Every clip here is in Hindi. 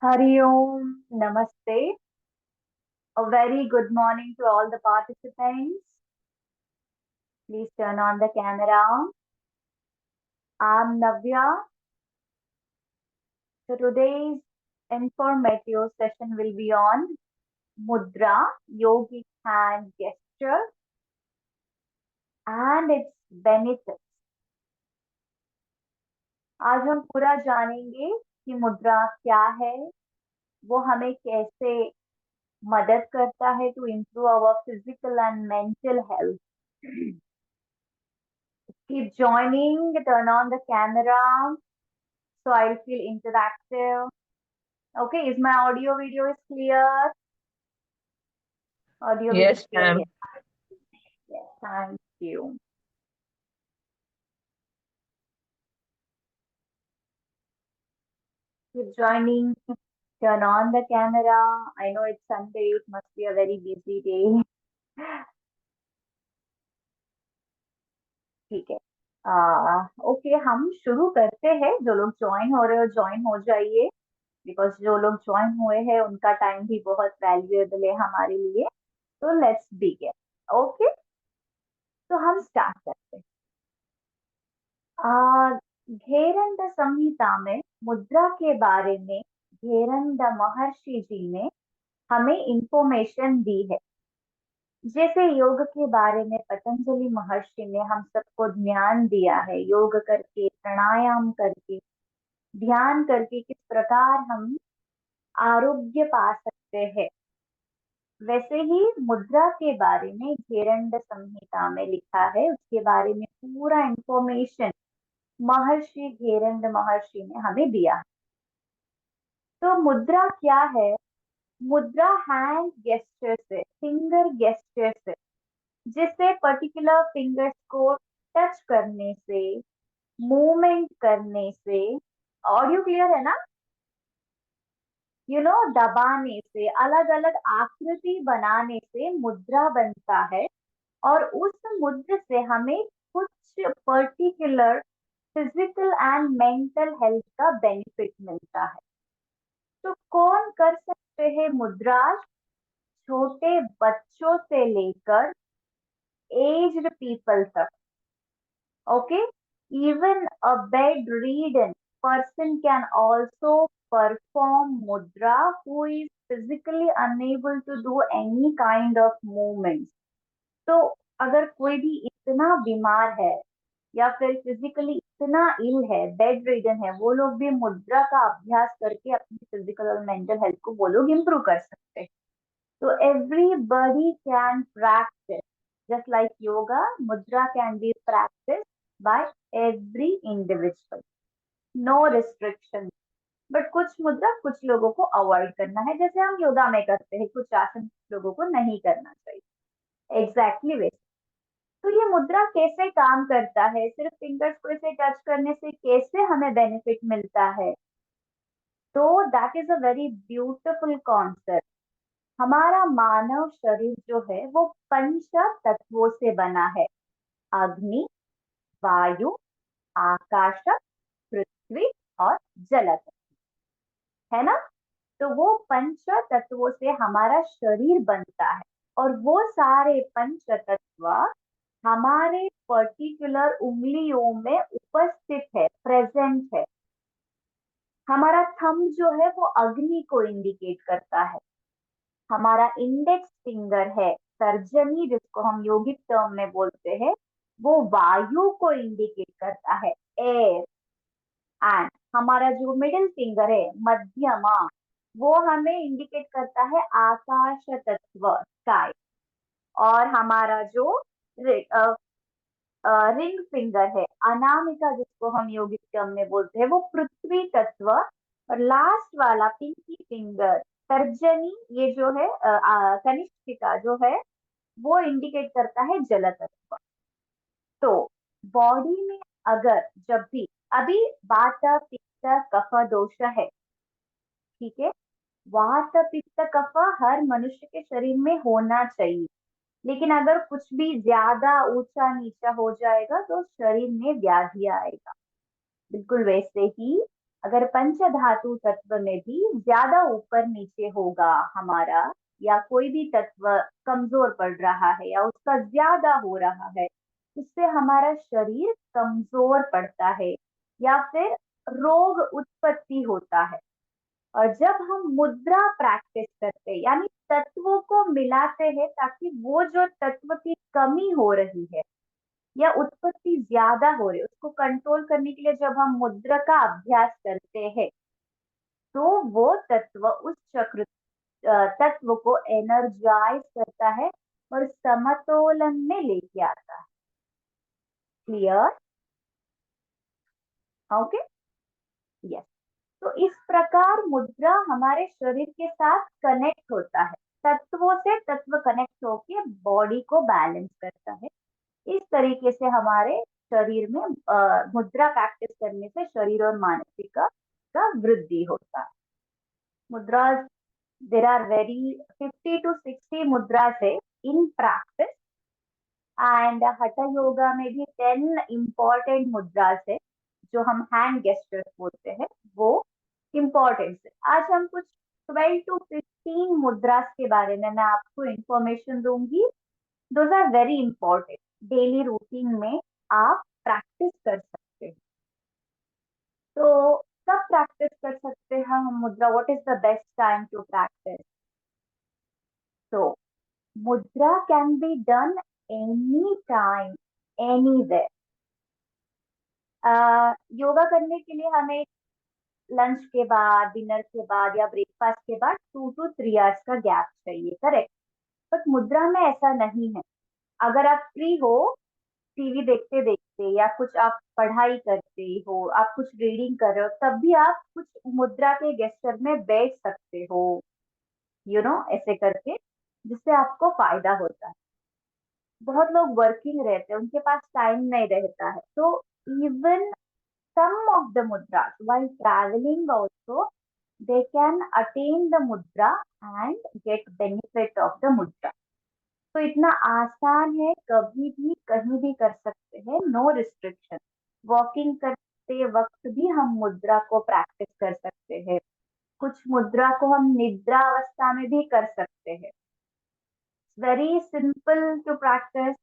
Hari Om, Namaste. A very good morning to all the participants. Please turn on the camera. I'm Navya. So today's informative session will be on Mudra, yogic hand gesture, and its benefits. आज हम पूरा जानेंगे कि मुद्रा क्या है, वो हमें कैसे मदद करता है to improve our physical and mental health. Keep joining, turn on the camera so I'll feel interactive. Okay, is my audio video is clear? Audio video Yes, clear, ma'am. yes. Yes, thank you. Keep joining, turn on the camera. I know it's Sunday, it must be a very busy day. ठीक है. ओके, हम शुरू करते हैं. जो लोग ज्वाइन हो रहे हो ज्वाइन हो जाइए, बिकॉज जो लोग ज्वाइन हुए हैं उनका टाइम भी बहुत वैल्यूएबल है हमारे लिए. तो लेट्स बिगिन. ओके, तो हम स्टार्ट करते हैं. घेरंड संहिता में मुद्रा के बारे में घेरंड महर्षि जी ने हमें इंफॉर्मेशन दी है. जैसे योग के बारे में पतंजलि महर्षि ने हम सबको ध्यान दिया है, योग करके प्राणायाम करके ध्यान करके किस प्रकार हम आरोग्य पा सकते हैं. वैसे ही मुद्रा के बारे में घेरंड संहिता में लिखा है, उसके बारे में पूरा इंफॉर्मेशन महर्षि घेरंड महर्षि ने हमें दिया है. तो मुद्रा क्या है? मुद्रा हैंड गेस्चर से, फिंगर गेस्चर से, जिससे पर्टिकुलर फिंगर्स को टच करने से, मूवमेंट करने से, ऑडियो क्लियर है ना? दबाने से, अलग अलग आकृति बनाने से मुद्रा बनता है. और उस मुद्रा से हमें कुछ particular physical and mental health का बेनिफिट मिलता है. तो कौन कर सकते हैं मुद्रा? छोटे बच्चों से लेकर एज्ड पीपल तक. Okay, even a bed रीडन person can also perform mudra who is physically unable to do any kind of movements. तो अगर कोई भी इतना बीमार है या फिर फिजिकली इतना इल है, बेड रिडन है, वो लोग भी मुद्रा का अभ्यास करके अपनी फिजिकल और मेंटल हेल्थ को वो लोग इम्प्रूव कर सकते हैं. तो everybody can practice just like yoga. Mudra can be practiced by every individual. No restriction. But कुछ मुद्रा कुछ लोगों को अवॉइड करना है, जैसे हम योगा में करते हैं, कुछ आसन कुछ लोगों को नहीं करना चाहिए. एग्जैक्टली वैसे. तो ये मुद्रा कैसे काम करता है, सिर्फ फिंगर्स को ऐसे टच करने से कैसे हमें बेनिफिट मिलता है? तो that is a very beautiful concept. हमारा मानव शरीर जो है वो पंच तत्वों से बना है. अग्नि, वायु, आकाश, पृथ्वी और जल तत्व, है ना? तो वो पंच तत्वों से हमारा शरीर बनता है. और वो सारे पंच तत्व हमारे पर्टिकुलर उंगलियों में उपस्थित है, प्रेजेंट है. हमारा थंब जो है वो अग्नि को इंडिकेट करता है. हमारा इंडेक्स फिंगर है, तर्जनी, जिसको हम योगिक टर्म में बोलते हैं, वो वायु को इंडिकेट करता है, एयर. एंड हमारा जो मिडिल फिंगर है, मध्यमा, वो हमें इंडिकेट करता है आकाश तत्व, स्काई. और हमारा जो रिंग फिंगर है, अनामिका, जिसको हम योगिक टर्म में बोलते हैं, वो पृथ्वी तत्व. और लास्ट वाला पिंकी फिंगर, तर्जनी, ये जो है कनिष्ठिका जो है, वो इंडिकेट करता है जल तत्व. तो बॉडी में अगर जब भी, अभी वात पित्त कफ दोष है, ठीक है, वात पित्त कफ हर मनुष्य के शरीर में होना चाहिए. लेकिन अगर कुछ भी ज्यादा ऊंचा नीचा हो जाएगा तो शरीर में व्याधि आएगा. बिल्कुल वैसे ही अगर पंच धातु तत्व में भी ज्यादा ऊपर नीचे होगा हमारा, या कोई भी तत्व कमजोर पड़ रहा है या उसका ज्यादा हो रहा है, उससे हमारा शरीर कमजोर पड़ता है या फिर रोग उत्पत्ति होता है। और जब हम मुद्रा प्रैक्टिस करते हैं, यानी तत्वों को मिलाते हैं ताकि वो जो तत्व की कमी हो रही है या उत्पत्ति ज्यादा हो रही है उसको कंट्रोल करने के लिए जब हम मुद्रा का अभ्यास करते हैं, तो वो तत्व उस चक्र तत्व को एनर्जाइज करता है और समतोलन में लेके आता है। क्लियर? Okay, yes. तो इस प्रकार मुद्रा हमारे शरीर के साथ कनेक्ट होता है, तत्वों से तत्व कनेक्ट होके बॉडी को बैलेंस करता है। इस तरीके से हमारे शरीर में मुद्रा प्रैक्टिस करने से शरीर और मानसिक का वृद्धि होता है। मुद्रा, देर आर वेरी 50 to 60 मुद्रा है इन प्रैक्टिस। एंड हठ योगा में भी 10 इम्पोर्टेंट मुद्रास है जो हम हैंड गेस्टर्स बोलते हैं, वो इम्पोर्टेंट है। आज हम कुछ 12 to 15 मुद्रास के बारे में मैं आपको इंफॉर्मेशन दूंगी। Those are very important, daily routine में आप प्रैक्टिस कर सकते हैं। तो कब प्रैक्टिस कर सकते हैं हम मुद्रा? What is the best time to practice? तो mudra can be done any time, anywhere. Yoga करने के लिए हमें लंच के बाद, डिनर के बाद या ब्रेकफास्ट के बाद 2 to 3 आवर्स का गैप चाहिए, करेक्ट? बट मुद्रा में ऐसा नहीं है। अगर आप फ्री हो, टीवी देखते देखते या कुछ आप पढ़ाई करते हो, आप कुछ रीडिंग कर रहे हो, तब भी आप कुछ मुद्रा के गेस्चर में बैठ सकते हो, ऐसे करके, जिससे आपको फायदा होता है। बहुत लोग वर्किंग रहते हैं, उनके पास टाइम नहीं रहता है, तो even some of the mudras while traveling also they can attain the mudra and get benefit of the mudra। तो इतना आसान है, कभी भी कहीं भी कर सकते हैं, नो रिस्ट्रिक्शन। वॉकिंग करते वक्त भी हम मुद्रा को प्रैक्टिस कर सकते हैं। कुछ मुद्रा को हम निद्रा अवस्था में भी कर सकते हैं। Very simple to practice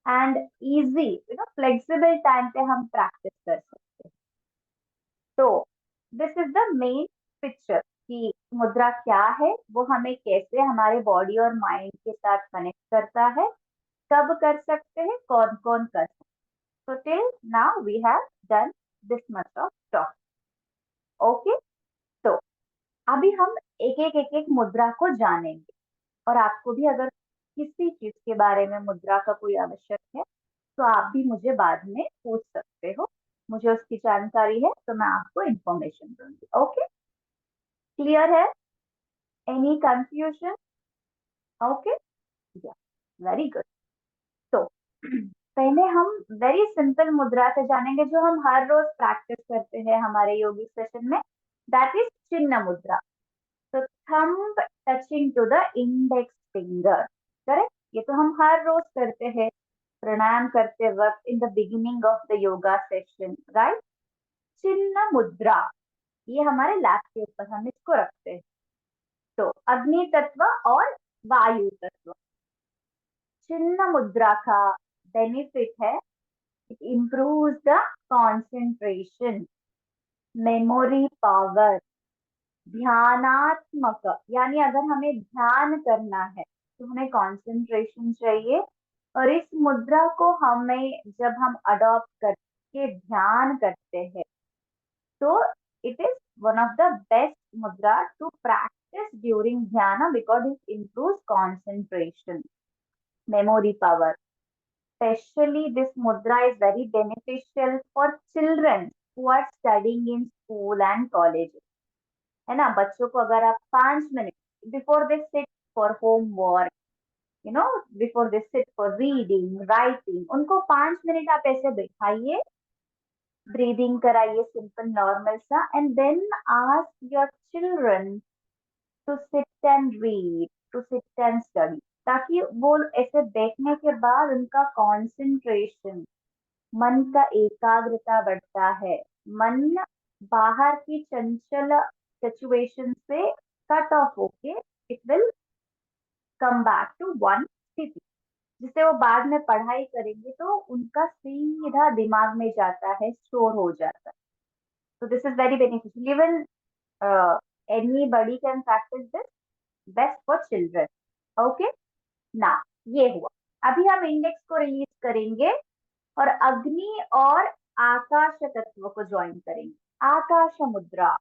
and easy, flexible time पे हम प्रैक्टिस कर सकते हैं। तो this is the main picture कि मुद्रा क्या है, वो हमें कैसे हमारे बॉडी और माइंड के साथ कनेक्ट करता है, कब कर सकते हैं, कौन कौन कर सकते हैं। तो till now we have done this much of talk. Okay, तो अभी हम एक एक मुद्रा को जानेंगे, और आपको भी अगर किसी चीज के बारे में मुद्रा का कोई आवश्यक है तो आप भी मुझे बाद में पूछ सकते हो। मुझे उसकी जानकारी है तो मैं आपको इंफॉर्मेशन दूंगी। ओके, क्लियर है? Any confusion? Okay, very good. तो पहले हम वेरी सिंपल मुद्रा से जानेंगे जो हम हर रोज प्रैक्टिस करते हैं हमारे योगिक सेशन में, दैट इज चिन्ह मुद्रा। तो thumb touching to the index finger, correct? ये तो हम हर रोज करते हैं प्राणायाम करते वक्त in the beginning of the yoga session, right? चिन्ह मुद्रा, ये हमारे लैप के ऊपर हम इसको रखते हैं। तो अग्नि तत्व और वायु तत्व, चिन्ह मुद्रा का बेनिफिट है, it improves the concentration, memory power, ध्यानात्मक, यानी अगर हमें ध्यान करना है तो हमें कंसंट्रेशन चाहिए। और इस मुद्रा को हमें जब हम अडॉप्ट करके ध्यान करते हैं तो it is one of the best मुद्रा टू प्रैक्टिस ड्यूरिंग ध्यान, because it improves concentration, memory power. Especially this mudra is very beneficial for children who are studying in school and colleges, है ना? बच्चों को अगर आप 5 minute before they sit for homework, before they sit for reading writing, उनको 5 मिनट आप ऐसे बैठाइए, ब्रीदिंग कराइए सिंपल नॉर्मल सा, and then ask your children to sit and read, to sit and study, ताकि वो ऐसे बैठने के बाद उनका कंसंट्रेशन, मन का एकाग्रता बढ़ता है। मन बाहर की चंचल सिचुएशन से कट ऑफ होके it will come back to one स्थिति, जिससे वो बाद में पढ़ाई करेंगे तो उनका सीधा दिमाग में जाता है, स्टोर हो जाता है. So this is very beneficial. Even anybody can practice this. Best for children. Okay? Now, ये हुआ. अभी हम इंडेक्स को रिलीज करेंगे और अग्नि और आकाश तत्व को ज्वाइन करेंगे. आकाश मुद्रा.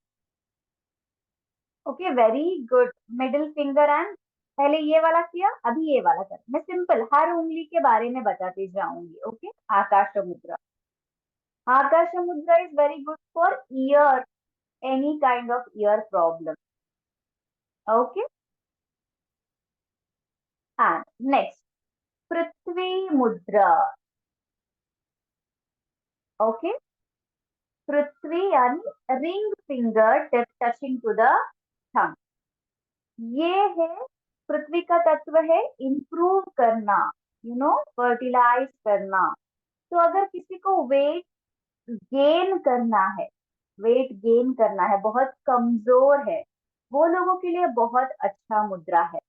Okay, very good. Middle finger and पहले ये वाला किया, अभी ये वाला कर. मैं सिंपल हर उंगली के बारे में बताती जाऊंगी. ओके, आकाश मुद्रा. आकाश मुद्रा is very good for year, any kind of ear problem. Okay. And next, Prithvi Mudra. Okay. Prithvi यानी ring finger tip touching to the thumb. ये है पृथ्वी का तत्व है इम्प्रूव करना, फर्टिलाइज करना. तो अगर किसी को गेन करना है वेट गेन करना है, बहुत कमजोर है, वो लोगों के लिए बहुत अच्छा मुद्रा है.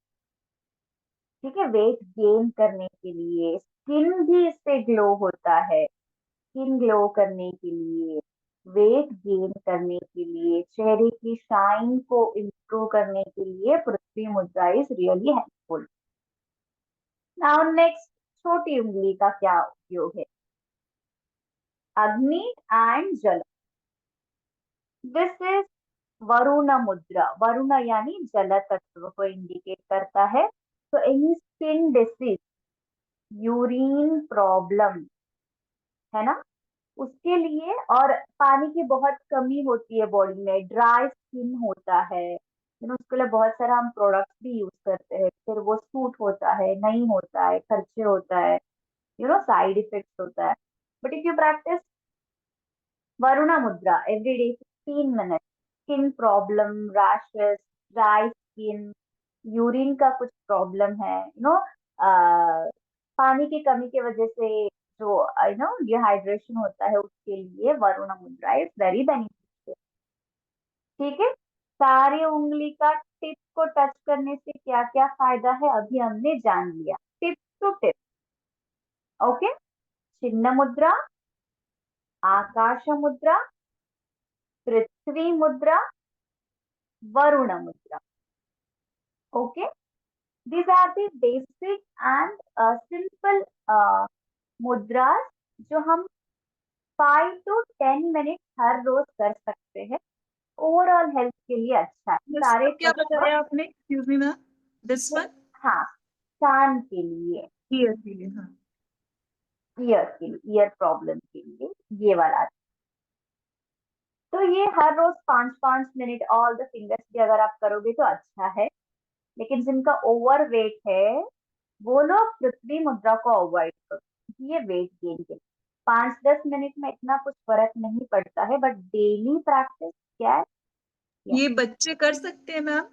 ठीक है, वेट गेन करने के लिए. स्किन भी इससे ग्लो होता है. स्किन ग्लो करने के लिए, वेट गेन करने के लिए, चेहरे की शाइन को इम्प्रूव करने के लिए पृथ्वी मुद्रा is really helpful. Now next, छोटी उंगली का क्या उपयोग है? अग्नि एंड जल. दिस इज वरुण मुद्रा. वरुण यानी जल तत्व को इंडिकेट करता है. तो any skin disease, urine problem, है ना, उसके लिए, और पानी की बहुत कमी होती है बॉडी में, ड्राई स्किन होता है, उसके लिए बहुत सारा हम प्रोडक्ट्स भी यूज करते हैं, फिर वो सूट होता है, नहीं होता है, खर्चे होता है, साइड इफेक्ट्स होता है. But if you practice Varuna mudra every day 15 minute, skin problem, rashes, dry skin, urine का कुछ प्रॉब्लम है, पानी की कमी की वजह से जो डिहाइड्रेशन होता है, उसके लिए वरुण मुद्रा इज वेरी बेनिफिशियल. ठीक है, सारी उंगली का टिप को टच करने से क्या क्या फायदा है अभी हमने जान लिया. Tip to tip. ओके, चिन्ह मुद्रा, आकाश मुद्रा, पृथ्वी मुद्रा, वरुण मुद्रा. Okay, these are the basic and simple मुद्रास जो हम 5 to 10 मिनट हर रोज कर सकते हैं. ओवरऑल हेल्थ के लिए अच्छा है. सारे क्या तत्व. बताया आपने? Excuse me ma'am, this one हाँ, कान के लिए, ईयर के लिए. हाँ, ईयर के लिए, ईयर प्रॉब्लम के लिए ये वाला. तो ये हर रोज 5 5 मिनट ऑल द फिंगर्स भी अगर आप करोगे तो अच्छा है. लेकिन जिनका ओवर वेट है वो लोग पृथ्वी मुद्रा को अवॉइड करो, क्योंकि ये वेट गेन के लिए. 5 10 मिनट में इतना कुछ फर्क नहीं पड़ता है, बट डेली प्रैक्टिस क्या है. ये बच्चे कर सकते हैं मैम,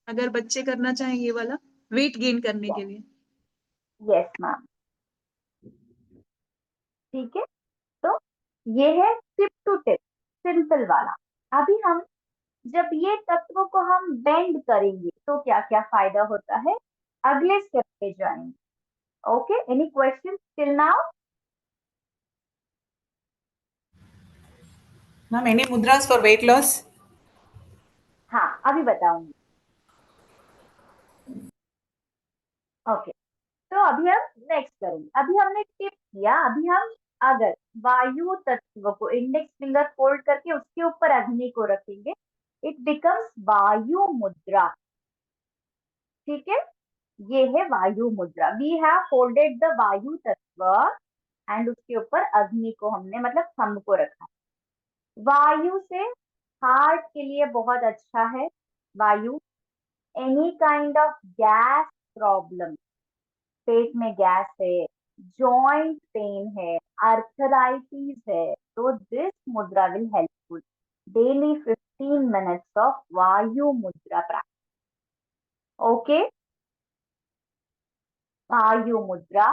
अगर बच्चे करना चाहें ये वाला वेट गेन करने के लिए. Yes ma'am. ठीक है, तो ये है टिप टू टिप, सिंपल वाला. अभी हम जब ये तत्वों को हम बेंड करेंगे तो क्या क्या फायदा होता है, अगले स्टेप पे जाएंगे. Okay, any question till now? Ma'am, any मुद्रास for weight loss? हाँ, अभी बताऊंगी. ओके, तो अभी हम नेक्स्ट करेंगे. अभी हमने टिप किया, अभी हम अगर वायु तत्व को इंडेक्स फिंगर फोल्ड करके उसके ऊपर अग्नि को रखेंगे, इट बिकम्स वायु मुद्रा. ठीक है, ये है वायु मुद्रा. वी हैव फोल्डेड द वायु तत्व एंड उसके ऊपर अग्नि को हमने, मतलब थंब को रखा. वायु से हार्ट के लिए बहुत अच्छा है. Vayu, any kind of gas problem, पेट में गैस है, जॉइंट पेन है, आर्थराइटिस है, तो दिस मुद्रा will helpful. Daily 15 minutes of वायु मुद्रा प्रैक्टिस. ओके, वायु मुद्रा,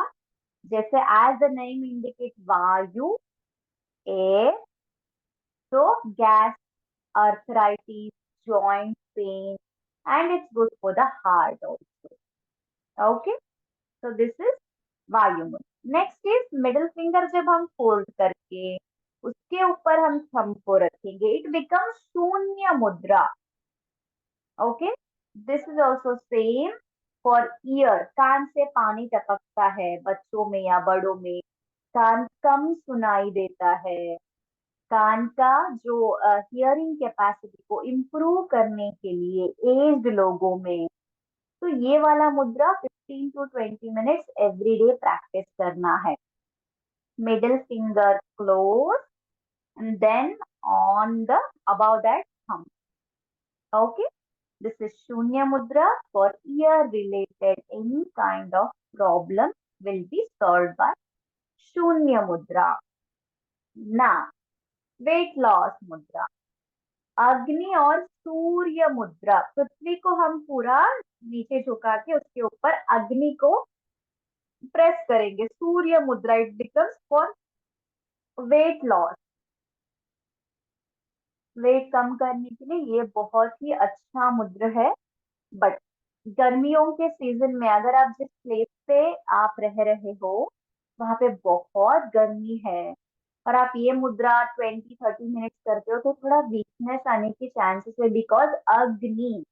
जैसे एज द नेम इंडिकेट वायु, एयर, तो gas arthritis, joint pain, and it's good for the heart also. Okay, so this is वायु मुद्रा. Next is middle finger. जब हम फोल्ड करके उसके ऊपर हम थंब को रखेंगे, it becomes Shunya mudra. Okay, this is also same for ear. कान से पानी टपकता है बच्चों में या बड़ों में, कान कम सुनाई देता है, कान का जो हियरिंग कैपेसिटी को इम्प्रूव करने के लिए एज्ड लोगों में, तो ये वाला मुद्रा 15 to 20 minutes every day practice करना है. Middle finger close and then on the above that thumb. Okay, this is Shunya Mudra. For ear related any kind of problem will be solved by Shunya Mudra. Now, weight loss mudra. अग्नि और सूर्य मुद्रा. पृथ्वी को हम पूरा नीचे झुका के उसके ऊपर अग्नि को प्रेस करेंगे. Surya mudra, it becomes for weight loss. Weight कम करने के लिए ये बहुत ही अच्छा मुद्रा है. बट गर्मियों के सीजन में अगर आप जिस प्लेस पे आप रह रहे हो वहां पे बहुत गर्मी है और आप ये मुद्रा 20-30 मिनट्स करते हो, तो थोड़ा वीकनेस आने की चांसेस है. बिकॉज अग्नि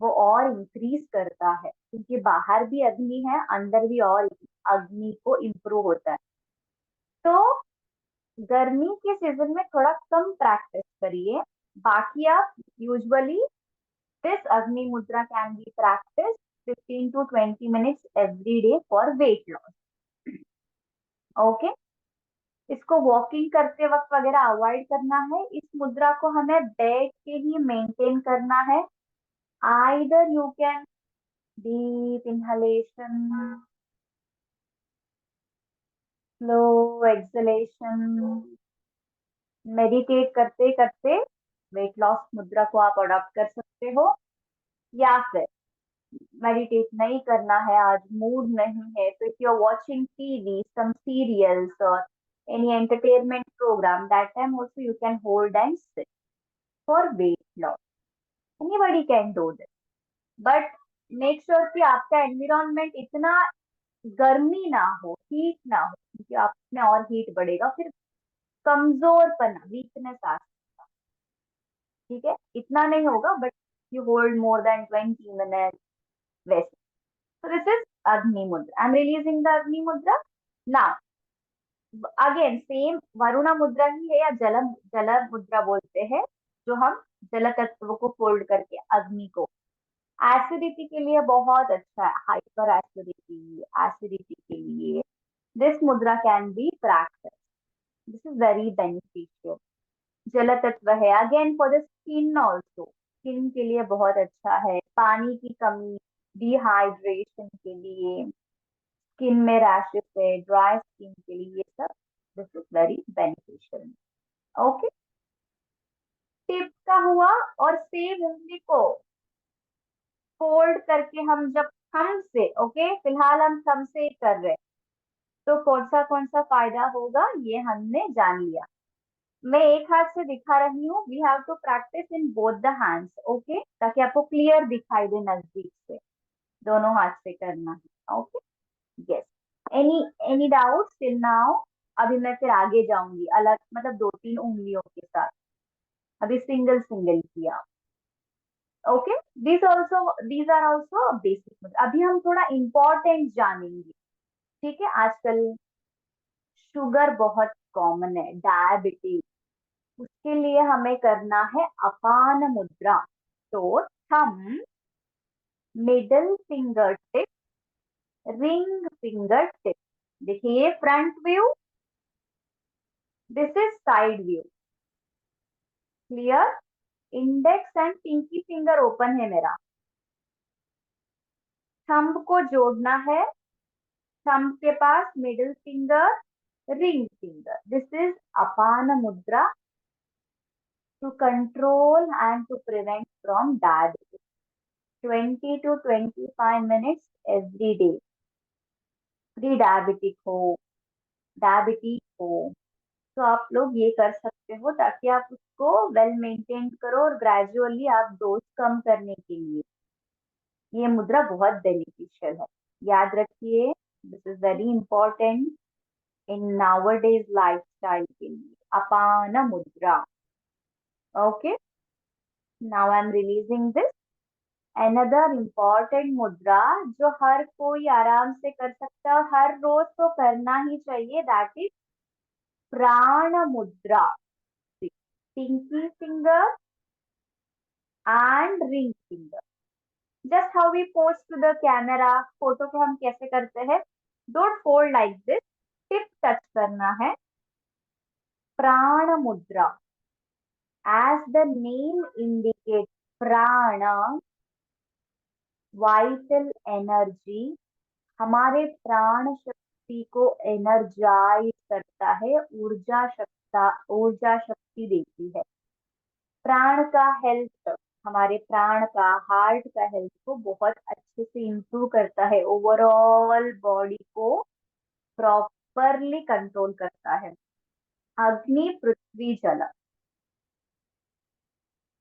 वो और इंक्रीज करता है, क्योंकि बाहर भी अग्नि है, अंदर भी और अग्नि को इम्प्रूव होता है. तो गर्मी के सीजन में थोड़ा कम प्रैक्टिस करिए. बाकी आप यूजुअली दिस अग्नि मुद्रा can B practice 15 to 20 minutes every day for weight loss. Okay, इसको वॉकिंग करते वक्त वगैरह अवॉइड करना है. इस मुद्रा को हमें बैठ के ही मेंटेन करना है. Either you can deep inhalation, slow acceleration. Meditate करते करते वेट लॉस मुद्रा को आप अडॉप्ट कर सकते हो. या फिर मेडिटेट नहीं करना है, आज मूड नहीं है, तो if you are watching TV, some serials और any entertainment program, that time also you can hold and sit for weight loss. Anybody can do this, but make sure कि आपका एनवायरनमेंट इतना गर्मी ना हो, हीट ना हो, क्योंकि आप में और हीट बढ़ेगा, फिर कमजोरपना, वीकनेस आ. ठीक है, इतना नहीं होगा, but you hold more than 20 minute वैसे. So this is Agni Mudra. I'm releasing the Agni Mudra. Now, again same Varuna मुद्रा ही है, या जल मुद्रा बोलते हैं, जो हम जल तत्व को फोल्ड करके अग्नि को. एसिडिटी के लिए बहुत अच्छा है, हाइपर एसिडिटी, एसिडिटी के लिए दिस मुद्रा can B practice. This is very beneficial. जल तत्व है again for the skin also. Skin के लिए बहुत अच्छा है. पानी की कमी, डिहाइड्रेशन के लिए, स्किन में रैशेस है, ड्राई स्किन के लिए, ये सब this is very beneficial. Okay, tip का हुआ. और सेम उंगली को फोल्ड करके हम जब थंब से, ओके फिलहाल हम थंब से ही कर रहे हैं, तो कौन सा फायदा होगा ये हमने जान लिया. मैं एक हाथ से दिखा रही हूँ. We have to practice in both the hands. Okay, ताकि आपको क्लियर दिखाई दे नजदीक से. दोनों हाथ से करना है. Okay, yes. Any doubt till now? अभी मैं फिर आगे जाऊंगी अलग, मतलब 2-3 उंगलियों के साथ. अभी सिंगल सिंगल किया. Okay, these are also basic. अभी हम थोड़ा इम्पोर्टेंट जानेंगे. ठीक है, आजकल शुगर बहुत कॉमन है, डायबिटीज. उसके लिए हमें करना है अपान मुद्रा. तो thumb, middle finger tip, ring finger tip. देखिए, front view, this is side view. Clear? Index and pinky finger open है मेरा. थंब को जोड़ना है. थंब के पास middle finger, ring finger. This is Apan mudra to control and to prevent from diabetes. 20 to 25 minutes every day. Pre diabetic हो, डायबिटीज हो, तो आप लोग ये कर सकते हो ताकि आप उसको वेल मेंटेन करो और ग्रेजुअली आप डोज कम करने के लिए ये मुद्रा बहुत बेनिफिशियल है। याद रखिए, this is very important in nowadays lifestyle के लिए। अपान मुद्रा। Okay, now I am releasing this. Another important मुद्रा जो हर कोई आराम से कर सकता है और हर रोज तो करना ही चाहिए, that is prana mudra. Pinky finger and ring finger, just how we pose to the camera. Photo को हम कैसे करते हैं, don't fold like this, tip touch करना है। Prana mudra, as the name indicate, prana vital energy, हमारे प्राण शक्ति को एनर्जाइज करता है, ऊर्जा शक्ति देती है। प्राण का हेल्थ, हमारे प्राण का, हार्ट का हेल्थ को बहुत अच्छे से इंप्रूव करता है, ओवरऑल बॉडी को प्रॉपरली कंट्रोल करता है। अग्नि पृथ्वी जल,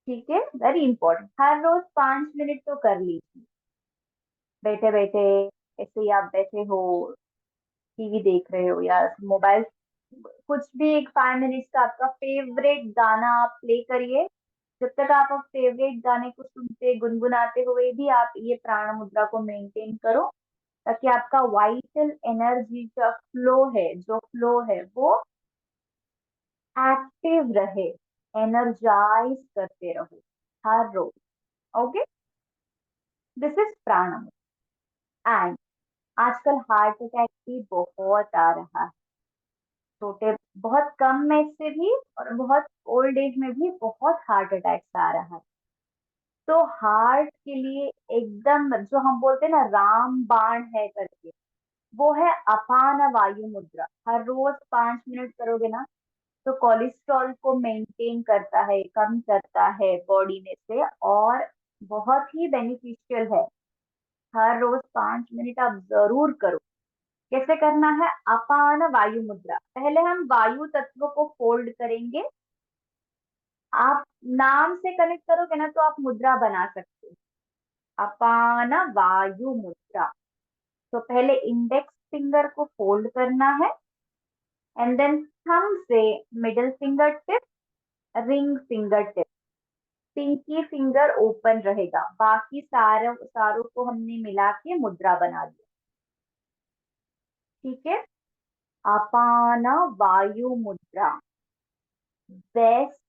ठीक है, वेरी इंपॉर्टेंट। हर रोज 5 मिनट तो कर लीजिए, बैठे बैठे, ऐसे ही आप बैठे हो, टीवी देख रहे हो या मोबाइल, कुछ भी एक 5 मिनट्स का आपका फेवरेट गाना आप प्ले करिए। जब तक आप फेवरेट गाने को सुनते गुनगुनाते हुए भी आप ये प्राण मुद्रा को मेंटेन करो, ताकि आपका वाइटल एनर्जी का फ्लो है वो एक्टिव रहे, एनर्जाइज करते रहो हर रोज। ओके, दिस इज प्राण मुद्रा। एंड आजकल हार्ट अटैक भी बहुत आ रहा है, छोटे, बहुत कम में से भी और बहुत ओल्ड एज में भी बहुत हार्ट अटैक्स आ रहा है। तो हार्ट के लिए एकदम जो हम बोलते हैं ना राम बाण है करके, वो है अपान वायु मुद्रा। हर रोज 5 मिनट करोगे ना, तो कोलेस्ट्रॉल को मेंटेन करता है, कम करता है बॉडी में से, और बहुत ही बेनिफिशियल है। हर रोज 5 मिनट आप जरूर करो। कैसे करना है, अपान वायु मुद्रा। पहले हम वायु तत्व को फोल्ड करेंगे। आप नाम से कनेक्ट करोगे ना तो आप मुद्रा बना सकते हो, अपान वायु मुद्रा। तो पहले इंडेक्स फिंगर को फोल्ड करना है, एंड देन थंब से middle finger tip, ring finger tip, pinky finger open रहेगा, बाकी सारों सारों को हमने मिला के मुद्रा बना दिया। ठीक है, अपान वायु मुद्रा, best,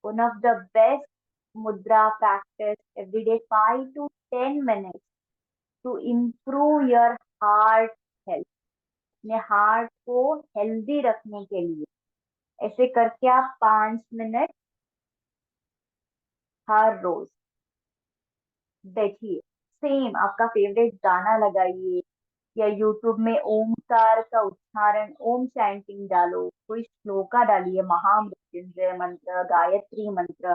one of the best mudra practice every day, 5 to 10 minutes to improve your heart health। अपने हार्ट को हेल्दी रखने के लिए ऐसे करके आप 5 मिनट हर रोज बैठिए। सेम आपका फेवरेट गाना लगाइए या यूट्यूब में ओमकार का उच्चारण, ओम चैंटिंग डालो, कोई श्लोका डालिए, महामृत्युंजय मंत्र, गायत्री मंत्र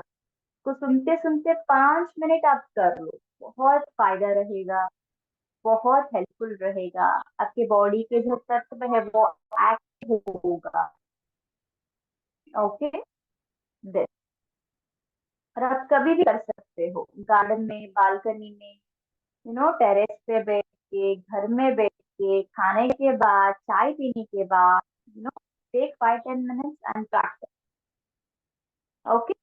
को सुनते सुनते 5 मिनट आप कर लो, बहुत फायदा रहेगा, बहुत हेल्पफुल रहेगा। आपके बॉडी के जो तत्व है वो एक्टिव होगा। ओके, दिस, और आप कभी भी कर सकते हो, गार्डन में, बालकनी में, टेरेस पे बैठ के, घर में बैठ के, खाने के बाद, चाय पीने के बाद, take 5-10 minutes and practice. Okay,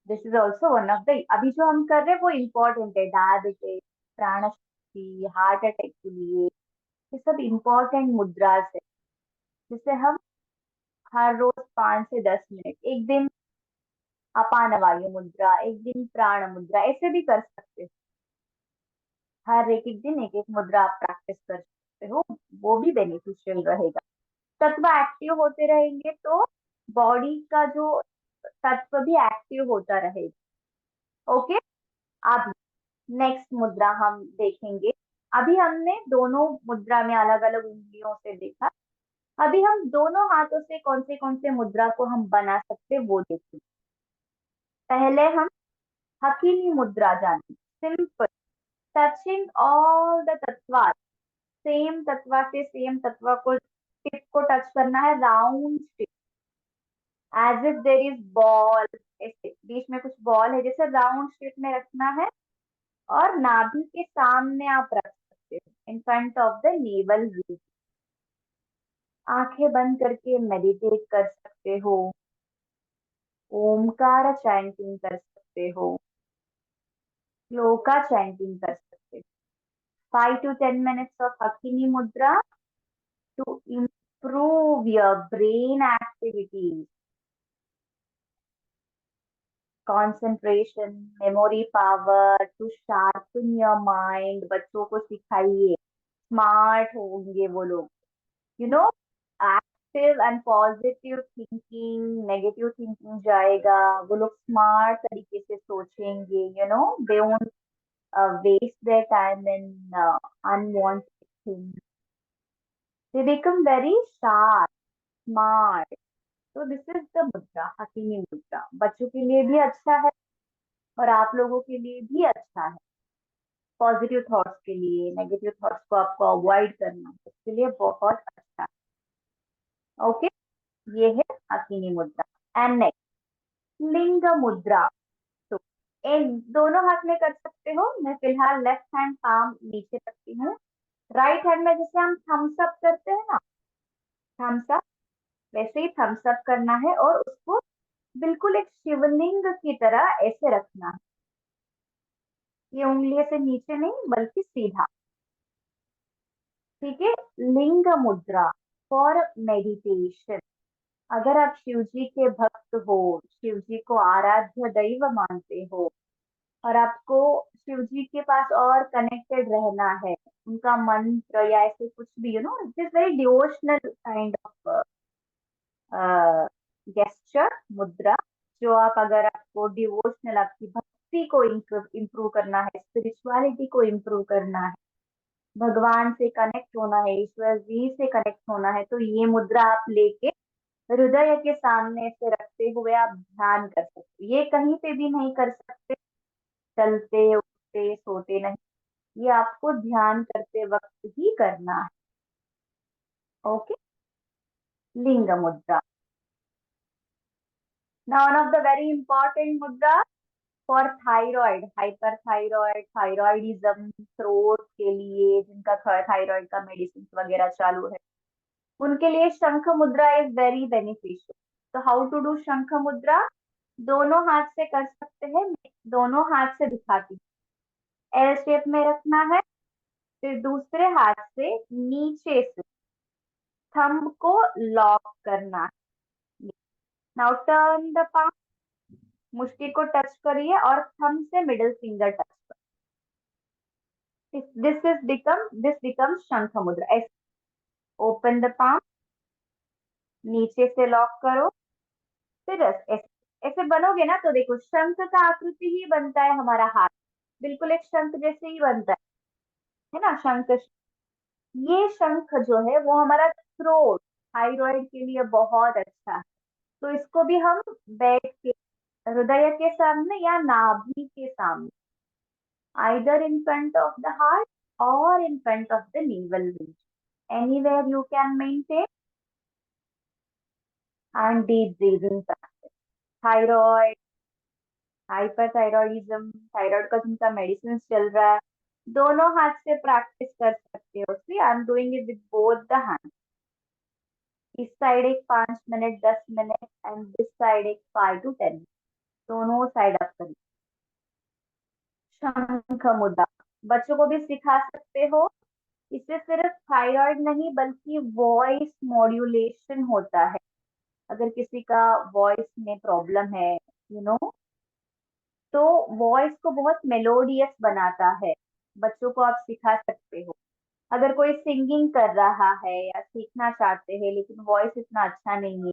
this is also one of the, अभी जो हम कर रहे हैं वो इम्पोर्टेंट है, डायबिटीज, प्राण शक्ति, हार्ट अटैक के लिए, ये सब इम्पोर्टेंट मुद्रास है, जिसे हम हर रोज 5 से 10 मिनट, एक दिन अपान वायु मुद्रा, एक दिन प्राण मुद्रा, ऐसे भी कर सकते हो। हर एक एक दिन एक एक मुद्रा आप प्रैक्टिस कर सकते हो, वो भी बेनिफिशियल रहेगा। तत्व एक्टिव होते रहेंगे तो बॉडी का जो तत्व भी एक्टिव होता रहेगा। ओके, अब नेक्स्ट मुद्रा हम देखेंगे। अभी हमने दोनों मुद्रा में अलग अलग उंगलियों से देखा, अभी हम दोनों हाथों से कौन से मुद्रा को हम बना सकते हैं वो देखेंगे। पहले हम हकीनी मुद्रा जाने, सिंपल, टचिंग ऑल द तत्वा, सेम तत्वा से सेम तत्वा को, टिप को टच करना है, round tip, as if there is ball, ऐसे बीच में कुछ बॉल है, जैसे राउंड शेप में रखना है, और नाभि के सामने आप रख सकते हो, in front of the navel region. आंखें बंद करके मेडिटेट कर सकते हो, ओमकार चैंटिंग कर सकते हो, श्लोका चैंटिंग कर सकते हो। 5 to 10 minutes of Hakini Mudra to improve your brain activities, concentration, memory power, to sharpen your mind। बच्चों को सिखाइए, स्मार्ट होंगे वो लोग, you know, active and positive thinking, negative thinking जाएगा, वो लोग स्मार्ट तरीके से सोचेंगे, they won't waste their time in unwanted things, they become very sharp, smart। तो दिस इज द मुद्रा, हसीनी मुद्रा, बच्चों के लिए भी अच्छा है और आप लोगों के लिए भी अच्छा है। पॉजिटिव थॉट्स के लिए, नेगेटिव थॉट्स को आपको अवॉइड करना है, उसके लिए बहुत अच्छा है। ओके, ये है हसीनी मुद्रा। एंड नेक्स्ट, लिंग मुद्रा। तो इन दोनों हाथ में कर सकते हो, मैं फिलहाल लेफ्ट हैंड पाम नीचे रखती हूँ। राइट हैंड में जैसे हम थम्स अप करते हैं ना, थम्स अप, वैसे ही थम्स अप करना है, और उसको बिल्कुल एक शिवलिंग की तरह ऐसे रखना है। ये उंगलियों से नीचे नहीं, बल्कि सीधा। ठीक है, लिंग मुद्रा फॉर मेडिटेशन। अगर आप शिव जी के भक्त हो, शिव जी को आराध्य दैव मानते हो, और आपको शिव जी के पास और कनेक्टेड रहना है, उनका मंत्र या ऐसे कुछ भी, it is very devotional kind of gesture, मुद्रा। जो आप, अगर आपको डिवोशनल, आपकी भक्ति को इम्प्रूव करना है, स्पिरिचुअलिटी को इम्प्रूव करना है, भगवान से कनेक्ट होना है, ईश्वर जी से कनेक्ट होना है, तो ये मुद्रा आप लेके हृदय के सामने से रखते हुए आप ध्यान कर सकते हो। ये कहीं पे भी नहीं कर सकते, चलते उठते सोते नहीं, ये आपको ध्यान करते वक्त ही करना है। ओके, लिंग मुद्रा। Now one of the very important mudra for thyroid, hyperthyroid, thyroidism, throat के लिए, जिनका थायराइड का मेडिसिन वगैरह चालू है, उनके लिए शंख मुद्रा इज वेरी बेनिफिशियल। तो हाउ टू डू शंख मुद्रा? दोनों हाथ से कर सकते हैं, दोनों हाथ से दिखाती हूँ। एल शेप में रखना है, फिर दूसरे हाथ से नीचे से थंब को लॉक करना है। नाउ टर्न द palm, मुष्टि को टच करिए और थंब से middle finger touch. This becomes शंख मुद्रा। ऐसे ओपन द palm, नीचे से लॉक करो, फिर ऐसे ऐसे बनोगे ना, तो देखो शंख का आकृति ही बनता है हमारा हाथ, बिल्कुल एक शंख जैसे ही बनता है ना, शंख। ये शंख जो है वो हमारा थ्रोट, थायराइड के लिए बहुत अच्छा है। तो इसको भी हम बैठ के, हृदय के सामने या नाभि के सामने, either in front of the heart और in front of the navel region, anywhere you can maintain. And deep breathing practice. Thyroid, hyperthyroidism, thyroid का जिनका मेडिसिन चल रहा है, दोनों हाथ से प्रैक्टिस कर सकते हो। See I am doing it with both the hand. इस साइड एक 5 minute, 10 minute, and this side एक 5 to 10, दोनों साइड आप करिए। शंख मुद्रा बच्चों को भी सिखा सकते हो। इससे सिर्फ थायराइड नहीं, बल्कि वॉइस मॉड्यूलेशन होता है। अगर किसी का वॉइस में प्रॉब्लम है, तो वॉइस को बहुत मेलोडियस बनाता है, बच्चों को आप सिखा सकते हो। अगर कोई सिंगिंग कर रहा है या सीखना चाहते हैं, लेकिन वॉइस इतना अच्छा नहीं है,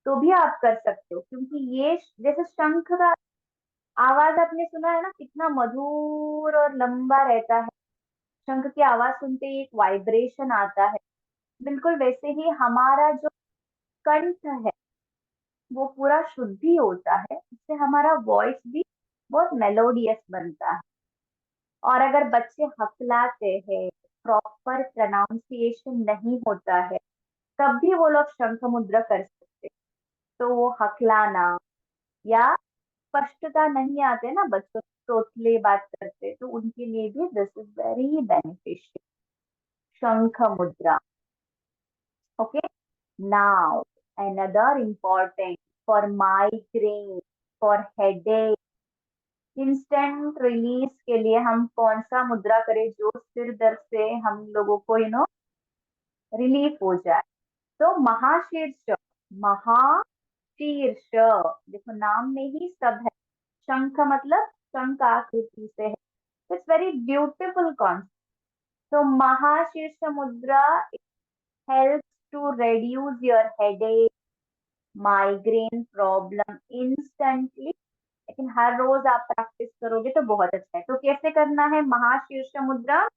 तो भी आप कर सकते हो, क्योंकि ये जैसे शंख का आवाज आपने सुना है ना, कितना मधुर और लंबा रहता है। शंख की आवाज सुनते ही एक वाइब्रेशन आता है। बिल्कुल वैसे ही हमारा जो कंठ है, वो पूरा शुद्धि होता है, इससे हमारा वॉइस भी बहुत मेलोडियस बनता है। और अगर बच्चे हकलाते हैं, प्रॉपर प्रोनाउंसिएशन नहीं होता है, तब भी वो लोग शंख मुद्रा कर सकते हैं। तो वो हकलाना या स्पष्टता नहीं आते ना, बच्चों तोतले बात करते, तो उनके लिए भी दिस इज वेरी बेनिफिशियल, शंख मुद्रा. Okay. Now another important for migraine, for headache, instant release के लिए हम कौन सा मुद्रा करें जो सिर दर्द से हम लोगों को रिलीफ हो जाए. तो महाशीर्ष. महाशीर्ष, देखो नाम में ही सब है. शंख मतलब शंख आकृति से है. It's very beautiful concept. तो महाशीर्ष मुद्रा helps to reduce your headache, migraine problem instantly. लेकिन हर रोज आप प्रैक्टिस करोगे तो बहुत अच्छा है. तो कैसे करना है महाशीर्ष मुद्रा?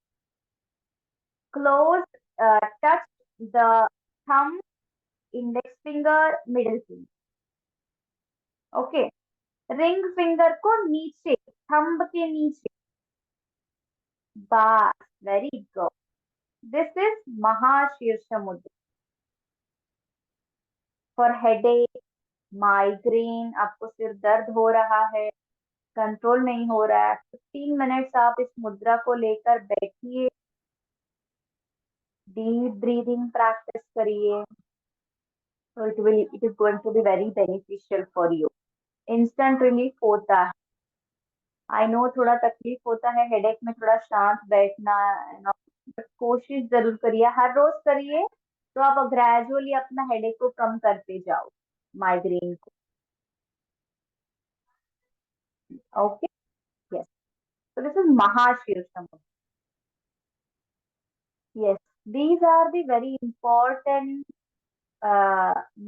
Close, touch the thumb, index finger, middle finger. Okay. Ring finger को नीचे, थंब के नीचे. बस, वेरी गुड. दिस इज महाशीर्ष मुद्रा फॉर हेडेक, माइग्रेन. आपको सिर दर्द हो रहा है, कंट्रोल नहीं हो रहा है, 15 मिनट्स आप इस मुद्रा को लेकर बैठिए, डीप ब्रीदिंग प्रैक्टिस करिए. तो it is going to be very beneficial for you. Instant relief होता है. आई नो थोड़ा तकलीफ होता है हेडेक में, थोड़ा शांत बैठना, बट कोशिश जरूर करिए, हर रोज करिए, तो आप ग्रेजुअली अपना हेडेक को कम करते जाओ, माइग्रेन को. Okay. Yes. So this is Mahashirsham. Yes, these are the very important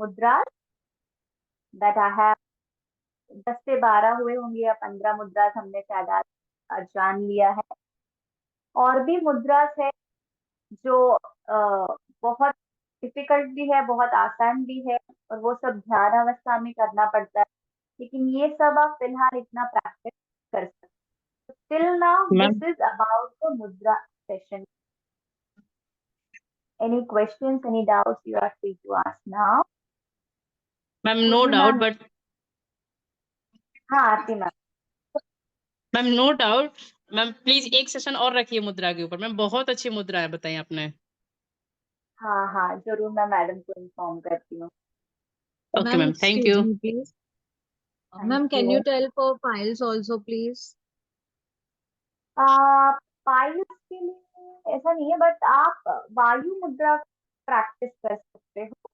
mudras that I have. 10 से 12 हुए होंगे या 15 मुद्रास हमने शायद आज जान लिया है. और भी मुद्रास है जो बहुत डिफिकल्ट भी है, बहुत आसान भी है, और वो सब ध्यान अवस्था में करना पड़ता है. लेकिन ये सब आप फिलहाल इतना प्रैक्टिस कर सकते. Till now ma'am this is about the मुद्रा session. Any questions, any doubts, you are free to ask now. Ma'am no Purvi doubt ma'am. But हाँ Aarti ma'am. Ma'am no doubt ma'am, please एक सेशन और रखिए मुद्रा के ऊपर. मैम बहुत अच्छी मुद्रा है बताई आपने. हाँ हाँ जरूर, मैं मैडम को इन्फॉर्म करती हूँ. Okay Ma'am, ma'am, thank excuse you. me, please. Thank Ma'am, can you. you tell for files also, please? Piles के लिए ऐसा नहीं है, बट आप वायु मुद्रा प्रैक्टिस कर सकते हो.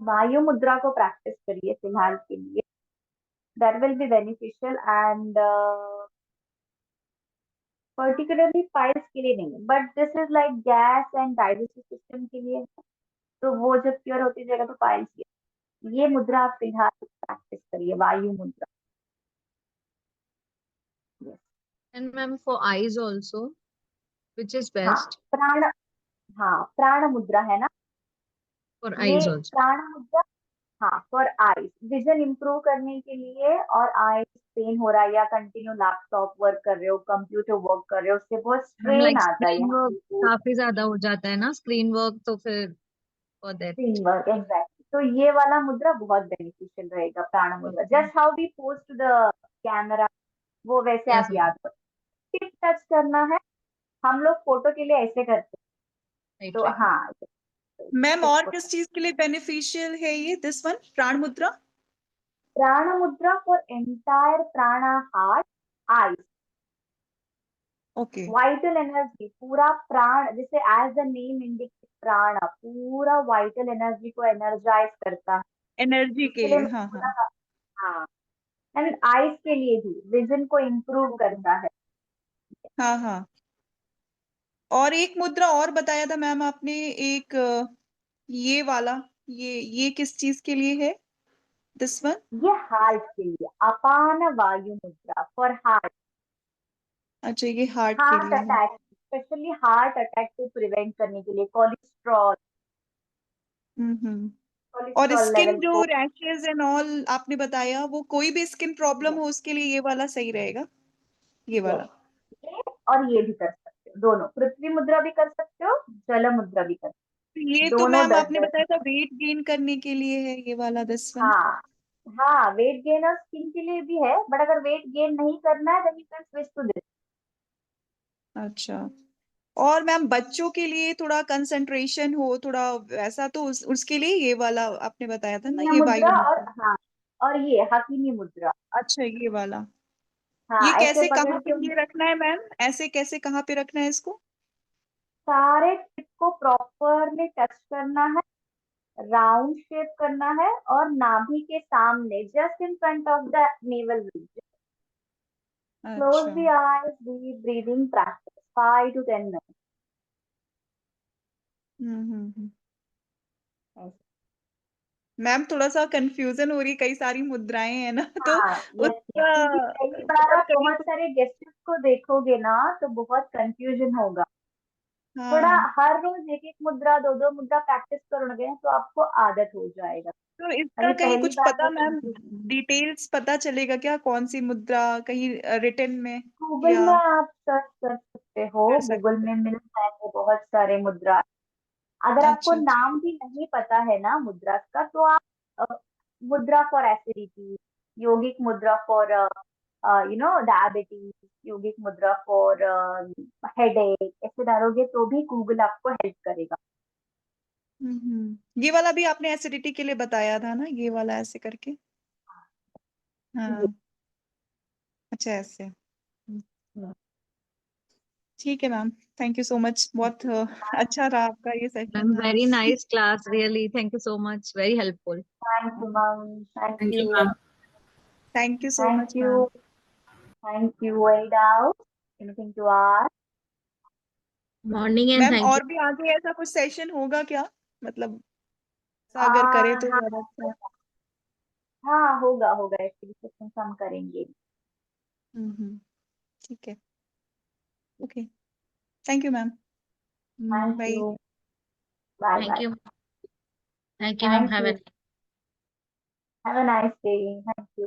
वायु मुद्रा को प्रैक्टिस करिए फिलहाल के लिए. That will be beneficial. And particularly files के लिए नहीं, but this is like gas and digestive system के लिए. तो वो जब क्योर होती जाएगा तो फाइल्स के. ये मुद्रा आप फिलहाल प्रैक्टिस करिए, वायु मुद्रा. Yes. And ma'am, for eyes also, which is हाँ best प्राण. हाँ प्राण मुद्रा है ना. for ये eyes also? प्राण मुद्रा. हाँ फॉर आईज, विजन इंप्रूव करने के लिए. और आईज पेन हो रहा है या कंटिन्यू लैपटॉप वर्क कर रहे हो, कंप्यूटर वर्क कर रहे हो, उससे बहुत Ma'am, स्ट्रेन like आता है screen यहाँ work पे. काफी ज्यादा हो जाता है ना, screen work, तो फिर for that. Screen work exactly. तो ये वाला मुद्रा बहुत बेनिफिशियल रहेगा, प्राण मुद्रा. Okay. Just how we pose to the camera, वो वैसे Yes, आप ma'am. याद करो. टिप टच करना है. हम लोग फोटो के लिए ऐसे करते हैं. Right, तो right. हाँ. मैम और किस चीज के लिए बेनिफिशियल है ये दिस वन प्राण मुद्रा? प्राण मुद्रा फॉर एंटायर प्राणा heart, eyes, okay. Vital energy, पूरा प्राण, जैसे एज द नेम इंडिकेट, प्राण पूरा वाइटल एनर्जी को एनर्जाइज करता है. एनर्जी के इसके लिए लिए, मैं हाँ हाँ. पूरा. हाँ. एंड आईज के लिए भी विजन को इम्प्रूव करता है. हाँ हाँ. और एक मुद्रा और बताया था मैम आपने, एक ये वाला, ये किस चीज के लिए है दिस वन? ये हार्ट के लिए, अपान वायु मुद्रा फॉर हार्ट. अच्छा, ये हार्ट के हार्ट लिए है. अटैक, स्पेशली हार्ट अटैक को प्रिवेंट करने के लिए. कोलेस्ट्रॉल, हम्म. और कोलेस्ट्रॉल स्किन लेवल जो को. रैशेज एंड ऑल आपने बताया, वो कोई भी स्किन प्रॉब्लम हो उसके लिए ये वाला सही रहेगा, ये वाला? ये और ये भी कर सकते हो, दोनों. पृथ्वी मुद्रा भी कर सकते हो, जल मुद्रा भी कर सकते तो ये तो दोनों मैम 10 आपने 10। बताया था वेट गेन करने के लिए है ये वाला 10 वन। हाँ हाँ, वेट गेन और स्किन के लिए भी है, बट अगर वेट गेन नहीं करना है then you can switch to this. अच्छा, और मैम बच्चों के लिए थोड़ा कंसंट्रेशन हो थोड़ा वैसा, तो उसके लिए ये वाला आपने बताया था ना, ये मुद्रा वायु और मुद्रा। हाँ, और ये हकीमी मुद्रा। अच्छा, ये वाला। हाँ, ये ऐसे कैसे पकड़ कहाँ पे के ये रखना है मैम, ऐसे कैसे कहाँ पे रखना है इसको? सारे टिप को प्रॉपरली टच करना है, राउंड शेप करना है, और नाभि के सामने just in front of the navel region. Close अच्छा। The eyes, deep breathing practice 5 to 10 minutes। Hmm. ऐसे। मैम थोड़ा सा कंफ्यूजन हो रही, कई सारी मुद्राएं हैं ना तो हाँ, यस यस, उसका क्योंकि पहली बार मतलब आप कभी बहुत सारे गेस्ट्स को देखोगे ना तो बहुत कंफ्यूजन होगा। थोड़ा हाँ, हर रोज एक एक मुद्रा, दो दो मुद्रा प्रैक्टिस करोगे तो आपको आदत हो जाएगा। तो इसका अभी कहीं पहली कुछ बार पता बहुत मैम, कंफ्यूजन। डिटेल्स पता चलेगा क्या, कौन सी मुद्रा कहीं रिटन में गूगल या में आप सर्च कर सकते हो, कर गूगल सकते में हैं? मिल जाएंगे बहुत सारे मुद्रा। अगर आपको अच्छा अच्छा। नाम भी नहीं पता है ना मुद्रा का, तो आप मुद्रा फॉर एसिडिटी, योगिक मुद्रा फॉर डायबिटीज, योगिक मुद्रा फॉर हेडेक, ऐसे डालोगे तो भी गूगल आपको हेल्प करेगा। ये वाला भी आपने एसिडिटी के लिए बताया था ना, ये वाला ऐसे करके। जी। हाँ, अच्छा ऐसे। हम्म, ठीक है ma'am, thank you so much, बहुत अच्छा रहा आपका ये सेशन। मैम हाँ, very nice class, really thank you so much, very helpful. Thank you ma'am, thank thank you you, ma'am. Thank you so thank much you, ma'am. Thank you. Any doubt, anything to ask? Morning and ma'am thank you. और भी आगे ऐसा कुछ सेशन होगा क्या, मतलब ऐसा अगर करे तो हाँ ज्यादा अच्छा। हाँ, होगा होगा, एक्चुअली सेशन हम करेंगे। हम्म, ठीक है, okay, thank you ma'am, thank bye. You, bye thank bye. You, thank you ma'am, thank have you, a have a nice day, thank you.